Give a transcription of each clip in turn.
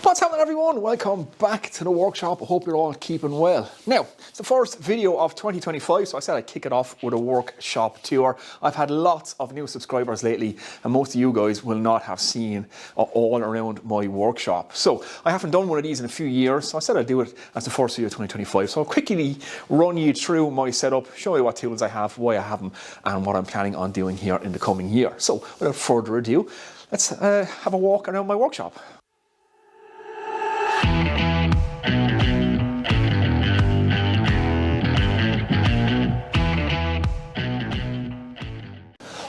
What's happening, everyone? Welcome back to the workshop. I hope you're all keeping well. Now, it's the first video of 2025, so I said I'd kick it off with a workshop tour. I've had lots of new subscribers lately, and most of you guys will not have seen all around my workshop. So I haven't done one of these in a few years, so I said I'd do it as the first video of 2025. So I'll quickly run you through my setup, show you what tools I have, why I have them, and what I'm planning on doing here in the coming year. So without further ado, let's have a walk around my workshop.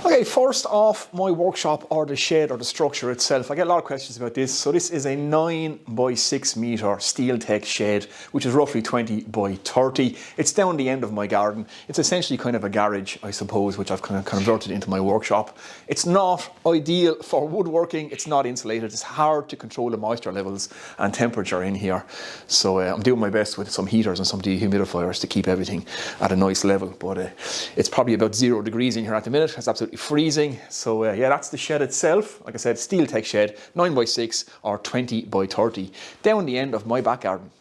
Okay, first off, my workshop or the shed or the structure itself. I get a lot of questions about this. So this is a 9 by 6 meter steel tech shed, which is roughly 20 by 30. It's down the end of my garden. It's essentially kind of a garage, I suppose, which I've kind of converted into my workshop. It's not ideal for woodworking. It's not insulated. It's hard to control the moisture levels and temperature in here. So I'm doing my best with some heaters and some dehumidifiers to keep everything at a nice level. But it's probably about 0 degrees in here at the minute. It's absolutely freezing. So yeah, that's the shed itself. Like I said, steel tech shed, 9 by 6 or 20 by 30, down the end of my back garden.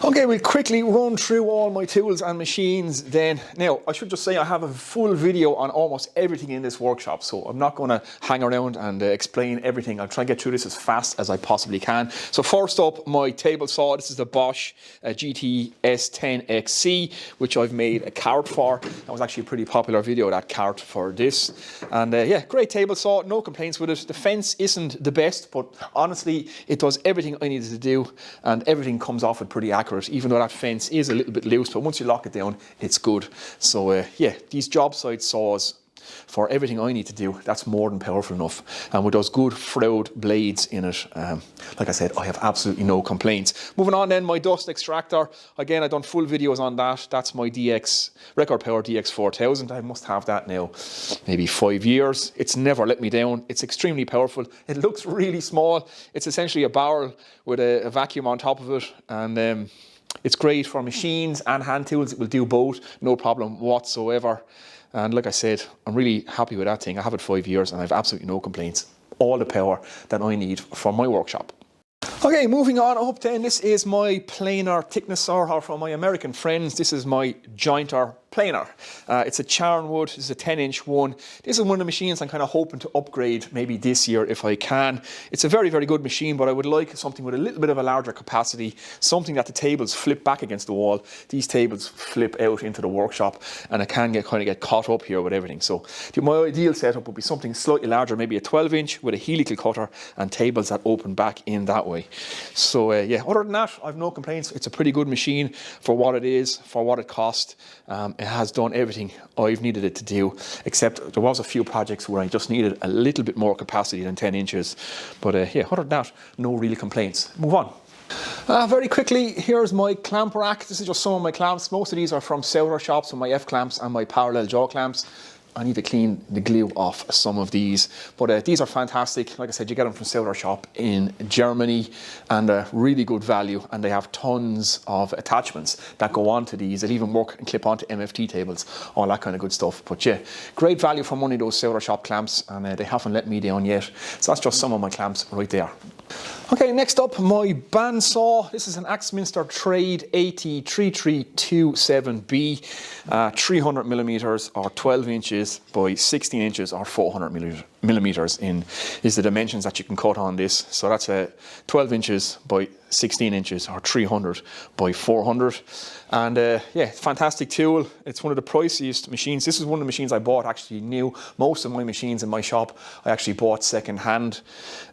Okay, we'll quickly run through all my tools and machines then. Now, I should just say I have a full video on almost everything in this workshop, so I'm not going to hang around and explain everything. I'll try and get through this as fast as I possibly can. So first up, my table saw. This is the Bosch GTS10XC, which I've made a cart for. That was actually a pretty popular video, that cart for this. And yeah, great table saw, no complaints with it. The fence isn't the best, but honestly, it does everything I needed to do, and everything comes off it pretty accurate, even though that fence is a little bit loose, but once you lock it down, it's good. So yeah, these job site saws, for everything I need to do, that's more than powerful enough. And with those good Froud blades in it, like I said, I have absolutely no complaints. Moving on then, my dust extractor. Again, I've done full videos on that. That's my Record Power DX4000. I must have that now maybe 5 years. It's never let me down. It's extremely powerful. It looks really small. It's essentially a barrel with a vacuum on top of it. And it's great for machines and hand tools. It will do both, no problem whatsoever. And like I said, I'm really happy with that thing. I have it 5 years and I have absolutely no complaints. All the power that I need for my workshop. Okay, moving on up then, this is my planer thicknesser, or for my American friends, this is my jointer planer. It's a Charnwood, this is a 10-inch one. This is one of the machines I'm kind of hoping to upgrade maybe this year if I can. It's a very, very good machine, but I would like something with a little bit of a larger capacity, something that the tables flip back against the wall. These tables flip out into the workshop, and I can kind of get caught up here with everything. So my ideal setup would be something slightly larger, maybe a 12-inch with a helical cutter and tables that open back in that way. So yeah, other than that, I've no complaints. It's a pretty good machine for what it is, for what it cost. It has done everything I've needed it to do, except there was a few projects where I just needed a little bit more capacity than 10 inches. But yeah, other than that, no real complaints. Move on. Very quickly, here's my clamp rack. This is just some of my clamps. Most of these are from Souther shops, so my F clamps and my parallel jaw clamps. I need to clean the glue off some of these, but these are fantastic. Like I said, you get them from Souther shop in Germany, and really good value, and they have tons of attachments that go onto these that even work and clip onto MFT tables, all that kind of good stuff. But yeah, great value for money, those Souther shop clamps, and they haven't let me down yet. So that's just some of my clamps right there. Okay, next up, my bandsaw. This is an Axminster Trade AT3327B, 300 millimeters or 12 inches by 16 inches or 400 millimeters is the dimensions that you can cut on this. So that's 12 inches by 16 inches or 300 by 400. And yeah, fantastic tool. It's one of the priciest machines. This is one of the machines I bought actually new. Most of my machines in my shop I actually bought second hand,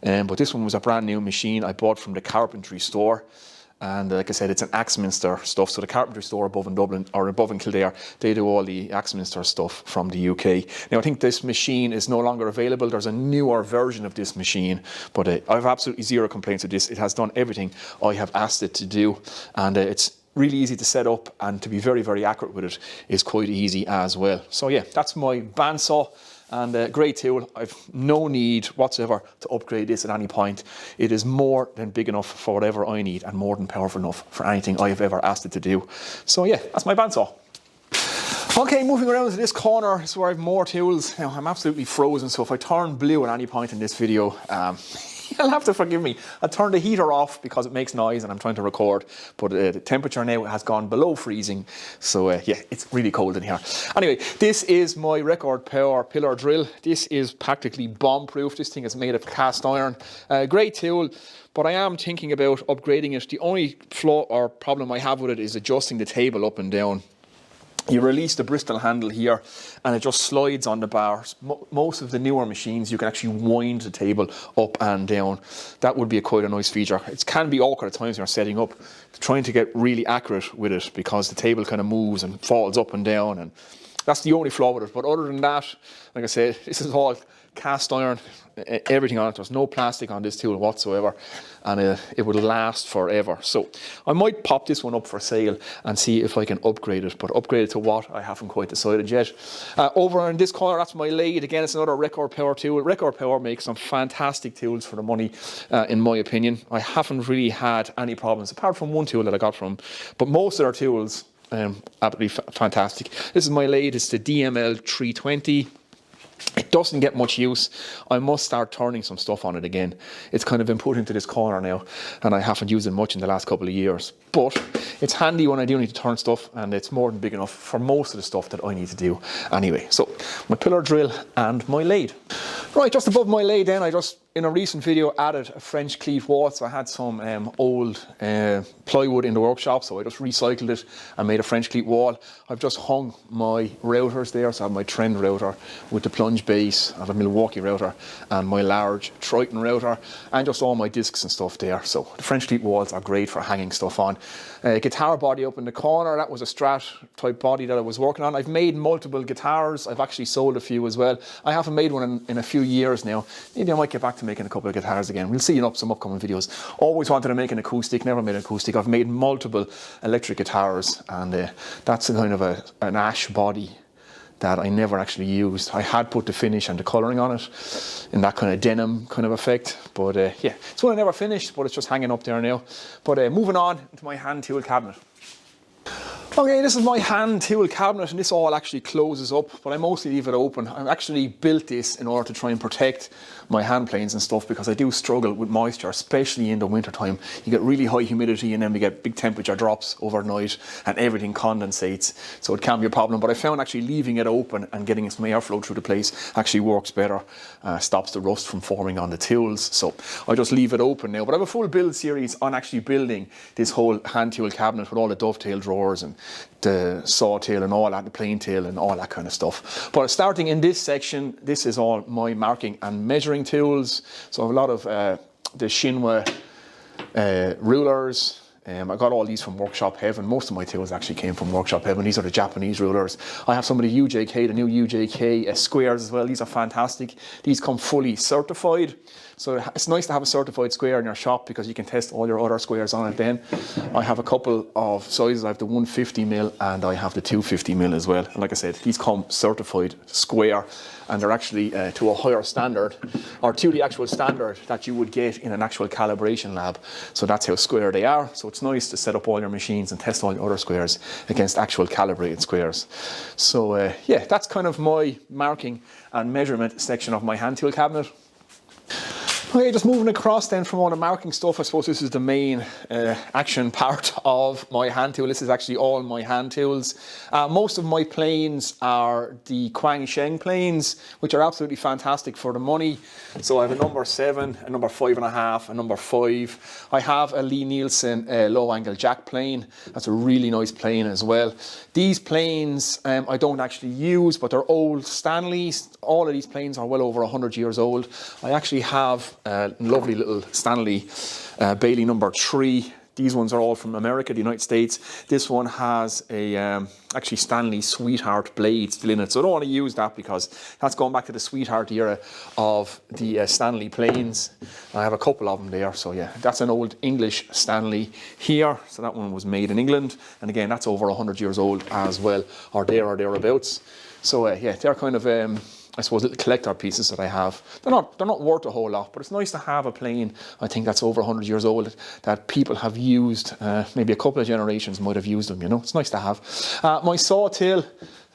but this one was a brand new machine I bought from the carpentry store. And like I said, it's an Axminster stuff. So the carpentry store above in Dublin, or above in Kildare, they do all the Axminster stuff from the UK. Now I think this machine is no longer available. There's a newer version of this machine, but I have absolutely zero complaints with this. It has done everything I have asked it to do, and it's really easy to set up, and to be very, very accurate with it is quite easy as well. So yeah, that's my bandsaw. And great tool. I've no need whatsoever to upgrade this at any point. It is more than big enough for whatever I need, and more than powerful enough for anything I have ever asked it to do. So yeah, that's my bandsaw. Okay, moving around to this corner is where I have more tools. Now, I'm absolutely frozen, so if I turn blue at any point in this video, You'll have to forgive me. I turned the heater off because it makes noise and I'm trying to record, but the temperature now has gone below freezing. So yeah, it's really cold in here. Anyway, this is my record power pillar drill. This is practically bomb proof. This thing is made of cast iron. Great tool, but I am thinking about upgrading it. The only flaw or problem I have with it is adjusting the table up and down. You release the Bristol handle here and it just slides on the bars. Most of the newer machines, you can actually wind the table up and down. That would be quite a nice feature. It can be awkward at times when you're setting up, trying to get really accurate with it because the table kind of moves and falls up and down, and that's the only flaw with it. But other than that, like I said, this is all cast iron, everything on it. There's no plastic on this tool whatsoever, and it will last forever. So I might pop this one up for sale and see if I can upgrade it, but upgrade it to what, I haven't quite decided yet. Over in this corner, that's my lathe. Again, it's another Record Power tool. Record Power makes some fantastic tools for the money, in my opinion. I haven't really had any problems, apart from one tool that I got from, but most of their tools, absolutely fantastic. This is my lathe. It's the DML 320. It doesn't get much use. I must start turning some stuff on it again. It's kind of been put into this corner now, and I haven't used it much in the last couple of years. But it's handy when I do need to turn stuff, and it's more than big enough for most of the stuff that I need to do anyway. So my pillar drill and my lathe. Right, just above my lathe then, I just, in a recent video, added a French cleat wall. So I had some old plywood in the workshop, so I just recycled it and made a French cleat wall. I've just hung my routers there. So I have my Trend router with the plunge base, I have a Milwaukee router and my large Triton router, and just all my discs and stuff there. So the French cleat walls are great for hanging stuff on. Guitar body up in the corner, that was a Strat type body that I was working on. I've made multiple guitars. I've actually sold a few as well. I haven't made one in a few years now. Maybe I might get back to making a couple of guitars again. We'll see in some upcoming videos. Always wanted to make an acoustic, never made an acoustic. I've made multiple electric guitars, and that's a kind of an ash body that I never actually used. I had put the finish and the colouring on it in that kind of denim kind of effect, but yeah, it's one I never finished, but it's just hanging up there now. But moving on into my hand tool cabinet. Okay, this is my hand tool cabinet, and this all actually closes up, but I mostly leave it open. I actually built this in order to try and protect my hand planes and stuff, because I do struggle with moisture, especially in the winter time. You get really high humidity and then we get big temperature drops overnight and everything condensates, so it can be a problem. But I found actually leaving it open and getting some airflow through the place actually works better, stops the rust from forming on the tools. So I just leave it open now. But I have a full build series on actually building this whole hand tool cabinet with all the dovetail drawers and the saw tail and all that, the plane tail and all that kind of stuff. But starting in this section, this is all my marking and measuring tools. So I have a lot of the Shinwa rulers. I got all these from Workshop Heaven. Most of my tools actually came from Workshop Heaven. These are the Japanese rulers. I have some of the UJK, the new UJK squares as well. These are fantastic. These come fully certified. So it's nice to have a certified square in your shop because you can test all your other squares on it then. I have a couple of sizes. I have the 150mm and I have the 250mm as well. And like I said, these come certified square, and they're actually to a higher standard, or to the actual standard that you would get in an actual calibration lab. So that's how square they are. So it's nice to set up all your machines and test all your other squares against actual calibrated squares. So yeah, that's kind of my marking and measurement section of my hand tool cabinet. Okay, just moving across then from all the marking stuff, I suppose this is the main action part of my hand tool. This is actually all my hand tools. Most of my planes are the Quang Sheng planes, which are absolutely fantastic for the money. So I have a number 7, a number 5.5, a number 5. I have a Lee Nielsen low angle jack plane. That's a really nice plane as well. These planes I don't actually use, but they're old Stanleys. All of these planes are well over 100 years old. I actually have a lovely little Stanley Bailey number 3. These ones are all from America, the United States. This one has a actually Stanley Sweetheart blade still in it. So I don't want to use that because that's going back to the Sweetheart era of the Stanley planes. I have a couple of them there. So yeah, that's an old English Stanley here. So that one was made in England. And again, that's over 100 years old as well, or thereabouts. So yeah, they're kind of I suppose little collector pieces that I have. They're not worth a whole lot, but it's nice to have a plane, I think that's over 100 years old, that people have used, maybe a couple of generations might have used them, you know, it's nice to have. My saw tail,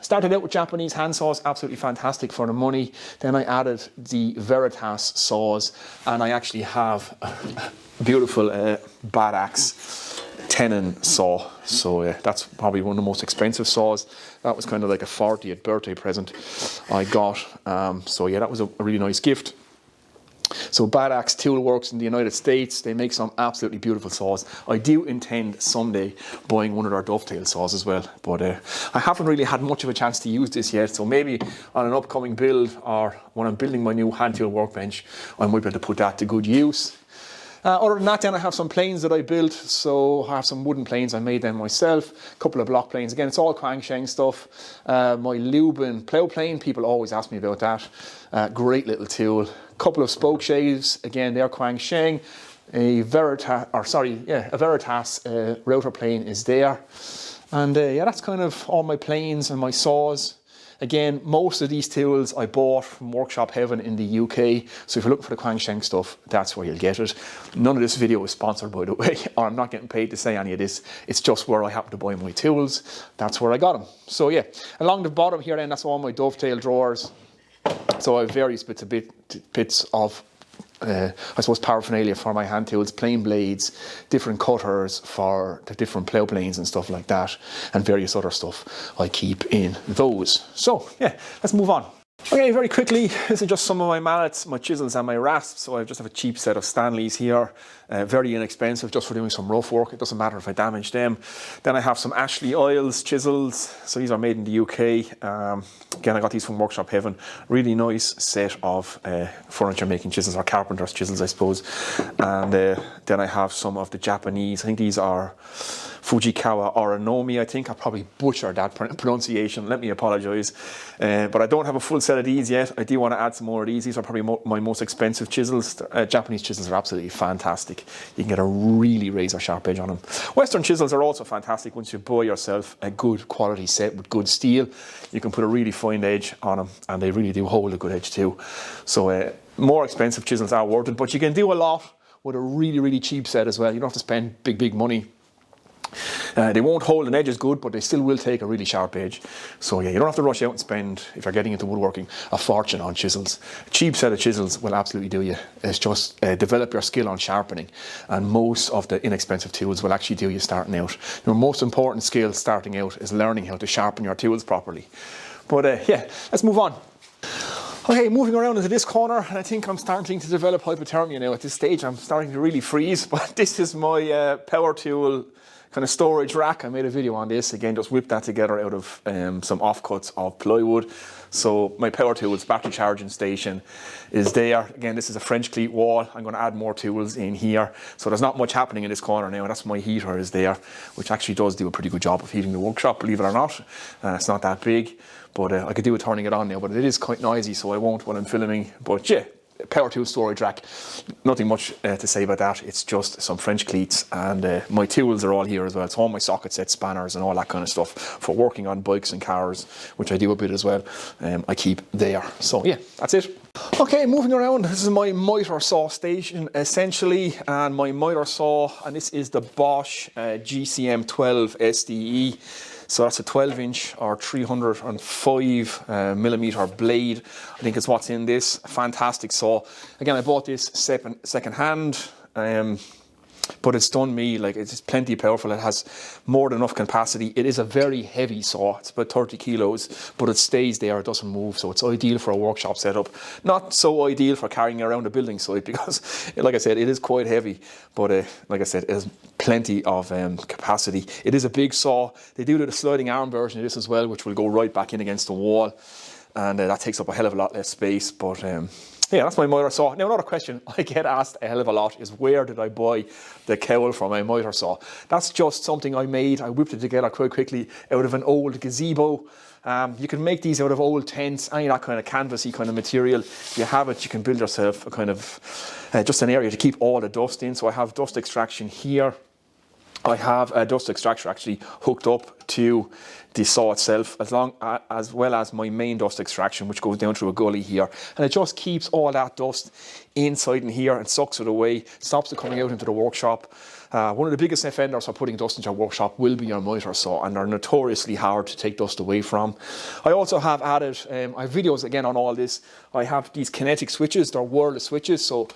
Started out with Japanese hand saws, absolutely fantastic for the money. Then I added the Veritas saws, and I actually have a beautiful bad axe tenon saw. So that's probably one of the most expensive saws. That was kind of like a 40th birthday present I got. So yeah, that was a really nice gift. So Bad Axe Tool Works in the United States, they make some absolutely beautiful saws. I do intend someday buying one of their dovetail saws as well, but I haven't really had much of a chance to use this yet, so maybe on an upcoming build or when I'm building my new hand tool workbench, I might be able to put that to good use. Other than that, then I have some planes that I built. So I have some wooden planes, I made them myself. A couple of block planes. Again, it's all Kwang Sheng stuff. My Lubin plow plane, people always ask me about that. Great little tool. Couple of spoke shaves. Again, they're Kwang Sheng. A Veritas router plane is there. And yeah, that's kind of all my planes and my saws. Again, most of these tools I bought from Workshop Heaven in the UK. So if you're looking for the Kwang Sheng stuff, that's where you'll get it. None of this video is sponsored, by the way, or I'm not getting paid to say any of this. It's just where I happen to buy my tools. That's where I got them. So yeah, along the bottom here then, that's all my dovetail drawers. So I have various bits of I suppose paraphernalia for my hand tools, plane blades, different cutters for the different plough planes and stuff like that, and various other stuff I keep in those. So yeah, let's move on. Okay, very quickly, this is just some of my mallets, my chisels and my rasps. So I just have a cheap set of Stanleys here, very inexpensive, just for doing some rough work. It doesn't matter if I damage them. Then I have some Ashley Oils chisels. So these are made in the UK. Again, I got these from Workshop Heaven. Really nice set of furniture making chisels, or carpenter's chisels, I suppose. And then I have some of the Japanese, I think these are Fujikawa Oranomi, I think. I probably butchered that pronunciation, let me apologise. But I don't have a full set of these yet. I do want to add some more of these. These are probably my most expensive chisels. Japanese chisels are absolutely fantastic. You can get a really razor sharp edge on them. Western chisels are also fantastic. Once you buy yourself a good quality set with good steel, you can put a really fine edge on them, and they really do hold a good edge too. So more expensive chisels are worth it, but you can do a lot with a really, really cheap set as well. You don't have to spend big money. They won't hold an edge as good, but they still will take a really sharp edge. So yeah, you don't have to rush out and spend, if you're getting into woodworking, a fortune on chisels. A cheap set of chisels will absolutely do you. It's just develop your skill on sharpening, and most of the inexpensive tools will actually do you starting out. Your most important skill starting out is learning how to sharpen your tools properly. But yeah, let's move on. Okay, moving around into this corner, and I think I'm starting to develop hypothermia now. At this stage, I'm starting to really freeze, but this is my power tool kind of storage rack. I made a video on this. Again, just whipped that together out of some offcuts of plywood. So my power tools battery charging station is there. Again, this is a French cleat wall. I'm going to add more tools in here. So there's not much happening in this corner now. That's my heater is there, which actually does do a pretty good job of heating the workshop, believe it or not. It's not that big, but I could do with turning it on now, but it is quite noisy, so I won't when I'm filming. But yeah, power tool storage rack, nothing much to say about that. It's just some French cleats, and my tools are all here as well. It's all my socket sets, spanners and all that kind of stuff for working on bikes and cars, which I do a bit as well. I keep there. So yeah, that's it. Okay, moving around, this is my miter saw station essentially, and my miter saw, and this is the Bosch GCM 12 SDE. So that's a 12-inch or 305 millimeter blade. I think it's what's in this. Fantastic saw. Again, I bought this second hand, but it's done me, like, it's plenty powerful. It has more than enough capacity. It is a very heavy saw. It's about 30 kilos, but it stays there, it doesn't move. So it's ideal for a workshop setup. Not so ideal for carrying around a building site because, like I said, it is quite heavy. But like I said, it has plenty of capacity. It is a big saw. They do the sliding arm version of this as well, which will go right back in against the wall. And that takes up a hell of a lot less space. But yeah, that's my miter saw. Now, another question I get asked a hell of a lot is, where did I buy the cowl for my miter saw? That's just something I made. I whipped it together quite quickly out of an old gazebo. You can make these out of old tents, any that kind of canvasy kind of material. If you have it, you can build yourself a kind of just an area to keep all the dust in. So I have dust extraction here. I have a dust extractor actually hooked up to the saw itself, as well as my main dust extraction, which goes down through a gully here, and it just keeps all that dust inside in here and sucks it away, stops it coming out into the workshop. One of the biggest offenders for putting dust into your workshop will be your miter saw, and they're notoriously hard to take dust away from. I also have added, I have videos again on all this. I have these kinetic switches, they're wireless switches, so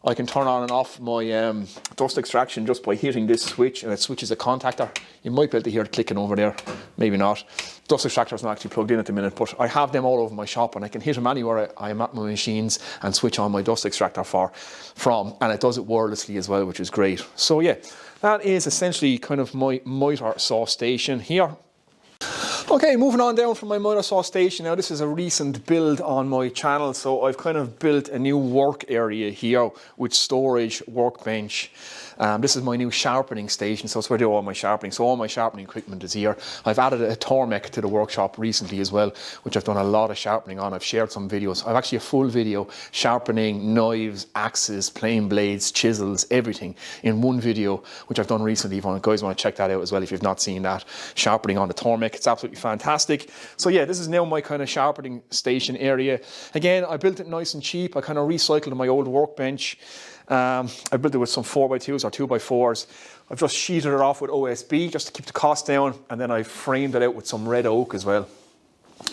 I can turn on and off my dust extraction just by hitting this switch, and it switches a contactor. You might be able to hear it clicking over there, maybe not. Dust extractor is not actually plugged in at the minute, but I have them all over my shop, and I can hit them anywhere I am at my machines and switch on my dust extractor from, and it does it wirelessly as well, which is great. So yeah, that is essentially kind of my miter saw station here. Okay, moving on down from my miter saw station. Now this is a recent build on my channel, so I've kind of built a new work area here with storage, workbench. This is my new sharpening station, so it's where I do all my sharpening. So all my sharpening equipment is here. I've added a Tormek to the workshop recently as well, which I've done a lot of sharpening on. I've shared some videos. I've actually a full video sharpening knives, axes, plane blades, chisels, everything in one video, which I've done recently. If you guys want to check that out as well, if you've not seen that, sharpening on the Tormek, it's absolutely fantastic. So yeah, this is now my kind of sharpening station area. Again, I built it nice and cheap. I kind of recycled my old workbench. I built it with some 4x2s or 2x4s. I've just sheeted it off with OSB just to keep the cost down, and then I framed it out with some red oak as well,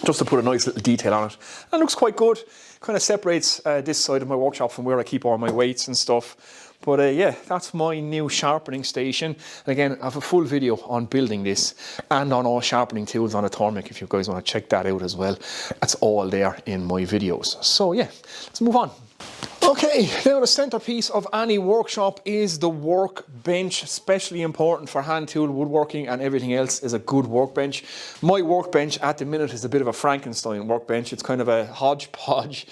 just to put a nice little detail on it. And it looks quite good. Kind of separates this side of my workshop from where I keep all my weights and stuff. But yeah, that's my new sharpening station. And again, I have a full video on building this and on all sharpening tools on a Tormek, if you guys want to check that out as well. That's all there in my videos. So yeah, let's move on. Okay, now the centerpiece of any workshop is the workbench. Especially important for hand tool woodworking and everything else is a good workbench. My workbench at the minute is a bit of a Frankenstein workbench. It's kind of a hodgepodge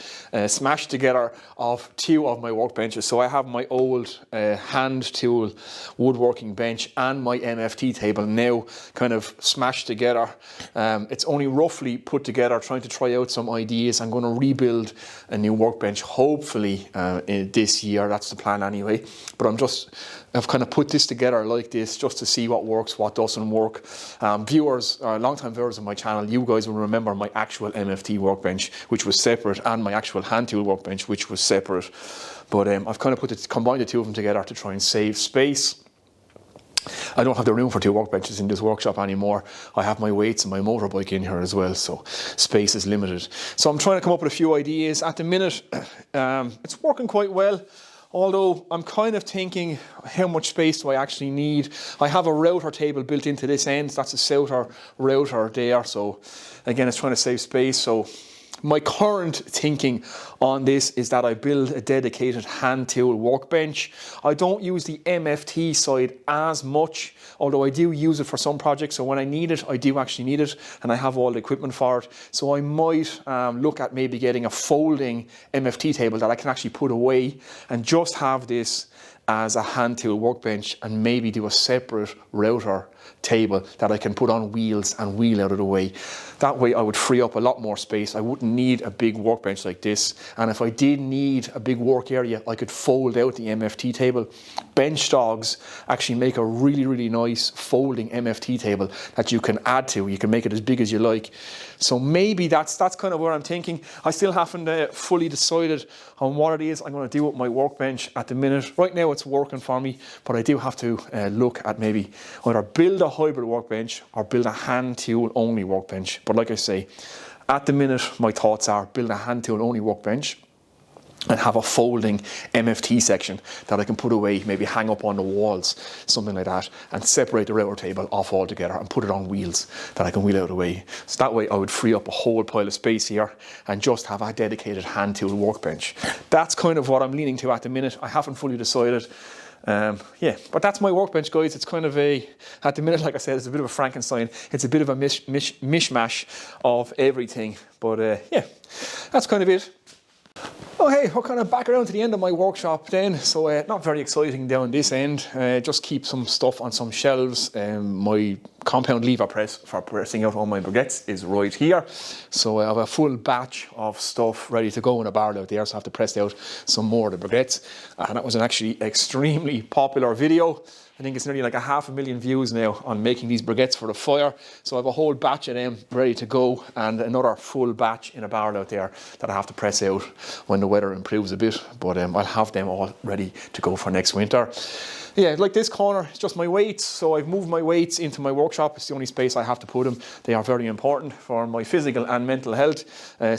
smashed together of two of my workbenches. So I have my old hand tool woodworking bench and my MFT table now kind of smashed together. It's only roughly put together, trying to try out some ideas. I'm going to rebuild a new workbench, hopefully this year. That's the plan anyway. But I've kind of put this together like this just to see what works, what doesn't work. Viewers, long-time viewers of my channel, you guys will remember my actual MFT workbench, which was separate, and my actual hand tool workbench, which was separate. But I've kind of combined the two of them together to try and save space. I don't have the room for two workbenches in this workshop anymore. I have my weights and my motorbike in here as well, so space is limited. So I'm trying to come up with a few ideas. At the minute, it's working quite well, although I'm kind of thinking, how much space do I actually need? I have a router table built into this end. That's a Souter router there, so again, it's trying to save space. So my current thinking on this is that I build a dedicated hand tool workbench. I don't use the MFT side as much, although I do use it for some projects. So when I need it, I do actually need it, and I have all the equipment for it. So I might look at maybe getting a folding MFT table that I can actually put away and just have this as a hand tool workbench, and maybe do a separate router table that I can put on wheels and wheel out of the way. That way I would free up a lot more space. I wouldn't need a big workbench like this, and if I did need a big work area, I could fold out the MFT table. Bench dogs actually make a really, really nice folding MFT table that you can add to. You can make it as big as you like. So maybe that's kind of where I'm thinking. I still haven't fully decided on what it is I'm going to do with my workbench at the minute. Right now it's working for me, but I do have to look at maybe either build a hybrid workbench or build a hand tool only workbench. But like I say, at the minute my thoughts are build a hand tool only workbench and have a folding MFT section that I can put away, maybe hang up on the walls, something like that, and separate the router table off altogether and put it on wheels that I can wheel out of the way. So that way I would free up a whole pile of space here and just have a dedicated hand tool workbench. That's kind of what I'm leaning to at the minute. I haven't fully decided. Yeah, but that's my workbench, guys. It's kind of at the minute, like I said, it's a bit of a Frankenstein. It's a bit of a mishmash of everything. But yeah, that's kind of it. Okay, we're kind of back around to the end of my workshop then. So not very exciting down this end. Just keep some stuff on some shelves. My compound lever press for pressing out all my baguettes is right here. So I have a full batch of stuff ready to go in a barrel out there, so I have to press out some more of the baguettes. And that was an actually extremely popular video. I think it's nearly like 500,000 views now on making these baguettes for the fire. So I have a whole batch of them ready to go, and another full batch in a barrel out there that I have to press out when the weather improves a bit. But I'll have them all ready to go for next winter. Yeah, like this corner, it's just my weights. So I've moved my weights into my workshop. It's the only space I have to put them. They are very important for my physical and mental health.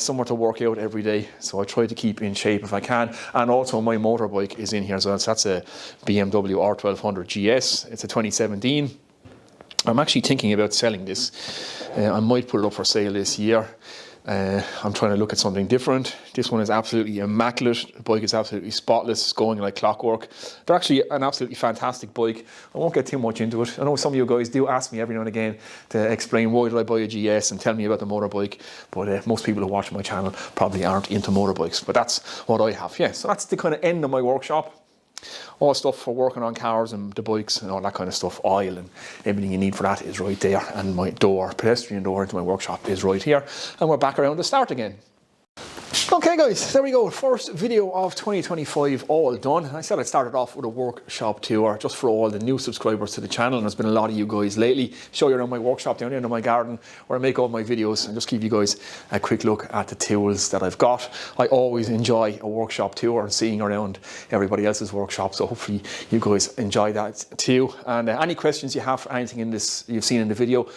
Somewhere to work out every day. So I try to keep in shape if I can. And also my motorbike is in here as well. So that's a BMW R1200 GS. It's a 2017. I'm actually thinking about selling this. I might put it up for sale this year. I'm trying to look at something different. This one is absolutely immaculate. The bike is absolutely spotless. It's going like clockwork. They're actually an absolutely fantastic bike. I won't get too much into it. I know some of you guys do ask me every now and again to explain why did I buy a GS and tell me about the motorbike. But most people who watch my channel probably aren't into motorbikes. But that's what I have. Yeah, so that's the kind of end of my workshop. All stuff for working on cars and the bikes and all that kind of stuff. Oil and everything you need for that is right there. And my door, pedestrian door into my workshop is right here. And we're back around the start again. Okay guys, there we go. First video of 2025 all done. I said I'd started off with a workshop tour just for all the new subscribers to the channel, and there's been a lot of you guys lately. Show you around my workshop down the end of my garden where I make all my videos, and just give you guys a quick look at the tools that I've got. I always enjoy a workshop tour and seeing around everybody else's workshop, so hopefully you guys enjoy that too. And any questions you have for anything in this you've seen in the video,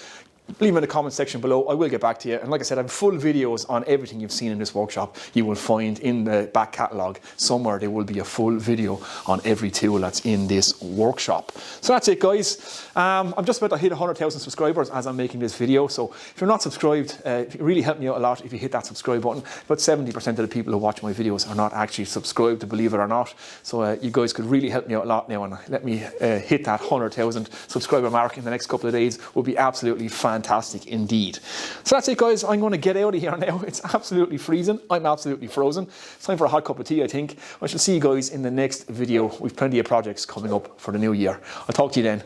leave them in the comment section below. I will get back to you. And like I said, I have full videos on everything you've seen in this workshop. You will find in the back catalogue somewhere there will be a full video on every tool that's in this workshop. So that's it guys. I'm just about to hit 100,000 subscribers as I'm making this video. So if you're not subscribed, it really helped me out a lot if you hit that subscribe button. About 70% of the people who watch my videos are not actually subscribed, believe it or not. So you guys could really help me out a lot now, and let me hit that 100,000 subscriber mark in the next couple of days. Would be absolutely fantastic indeed. So that's it guys, I'm going to get out of here now. It's absolutely freezing. I'm absolutely frozen. It's time for a hot cup of tea, I think. I shall see you guys in the next video. We've plenty of projects coming up for the new year. I'll talk to you then.